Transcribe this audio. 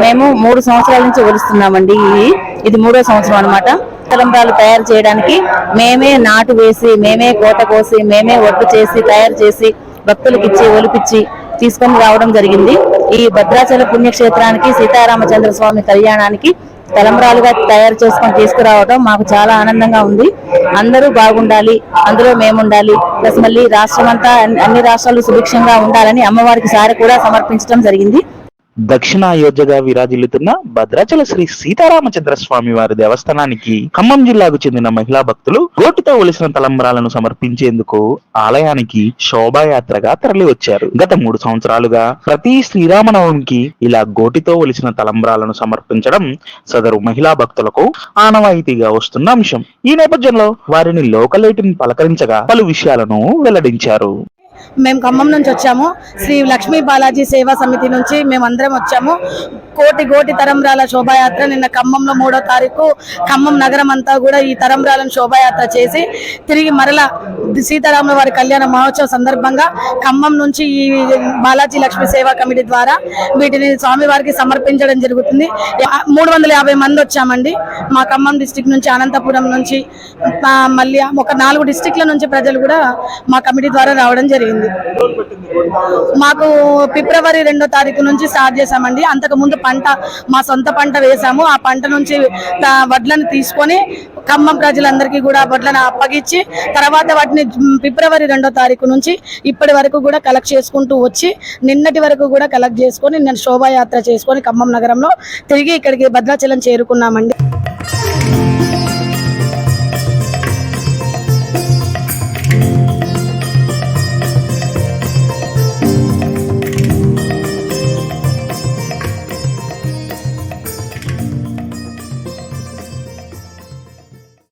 మేము 3 సంవత్సరాల నుంచి కొలుస్తున్నామండి. ఇది 3వ సంవత్సరం అన్నమాట. తలంబ్రాలు తయారు చేయడానికి మేమే నాటు వేసి, మేమే కోత కోసి, మేమే ఒట్టు చేసి తయారు చేసి భక్తులకు ఇచ్చి ఒలిపించి తీసుకొని రావడం జరిగింది. ఈ భద్రాచల పుణ్యక్షేత్రానికి సీతారామచంద్ర స్వామి కళ్యాణానికి తలంబ్రాలుగా తయారు చేసుకొని తీసుకురావడం మాకు చాలా ఆనందంగా ఉంది. అందరూ బాగుండాలి, అందులో మేముండాలి, ప్లస్ మళ్ళీ రాష్ట్రం అంతా అన్ని రాష్ట్రాలు సుభిక్షంగా ఉండాలని అమ్మవారికి సారి కూడా సమర్పించడం జరిగింది. దక్షిణ అయోధ్యగా విరాజిల్లుతున్న భద్రాచల శ్రీ సీతారామచంద్ర స్వామి వారి దేవస్థానానికి ఖమ్మం జిల్లాకు చెందిన మహిళా భక్తులు గోటితో ఒలిసిన తలంబ్రాలను సమర్పించేందుకు ఆలయానికి శోభాయాత్రగా తరలి వచ్చారు. గత 3 సంవత్సరాలుగా ప్రతి శ్రీరామనవమికి ఇలా గోటితో ఒలిసిన తలంబ్రాలను సమర్పించడం సదరు మహిళా భక్తులకు ఆనవాయితీగా వస్తున్న అంశం. ఈ నేపథ్యంలో వారిని లోకలేటిని పలకరించగా పలు విషయాలను వెల్లడించారు. మేము ఖమ్మం నుంచి వచ్చాము. శ్రీ లక్ష్మీ బాలాజీ సేవా సమితి నుంచి మేమందరం వచ్చాము. కోటి తరంబ్రాల శోభాయాత్ర నిన్న ఖమ్మంలో 3వ తారీఖు ఖమ్మం నగరం అంతా కూడా ఈ తరంబ్రాలను శోభాయాత్ర చేసి తిరిగి మరలా సీతారాముల వారి కళ్యాణ మహోత్సవ సందర్భంగా ఖమ్మం నుంచి ఈ బాలాజీ లక్ష్మీ సేవా కమిటీ ద్వారా వీటిని స్వామివారికి సమర్పించడం జరుగుతుంది. 350 మంది వచ్చామండి. మా ఖమ్మం డిస్టిక్ నుంచి, అనంతపురం నుంచి, మళ్ళీ ఒక 4 డిస్టిక్ల నుంచి ప్రజలు కూడా మా కమిటీ ద్వారా రావడం జరిగింది. మాకు ఫిబ్రవరి 2వ తారీఖు నుంచి స్టార్ట్ చేసామండి. అంతకు ముందు మా సొంత పంట వేసాము. ఆ పంట నుంచి వడ్లను తీసుకొని ఖమ్మం ప్రజలందరికీ కూడా వడ్లను అప్పగించి తర్వాత వాటిని ఫిబ్రవరి 2వ తారీఖు నుంచి ఇప్పటి వరకు కూడా కలెక్ట్ చేసుకుంటూ వచ్చి నిన్నటి వరకు కూడా కలెక్ట్ చేసుకొని నేను శోభాయాత్ర చేసుకొని ఖమ్మం నగరంలో తిరిగి ఇక్కడికి భద్రాచలం చేరుకున్నామండి.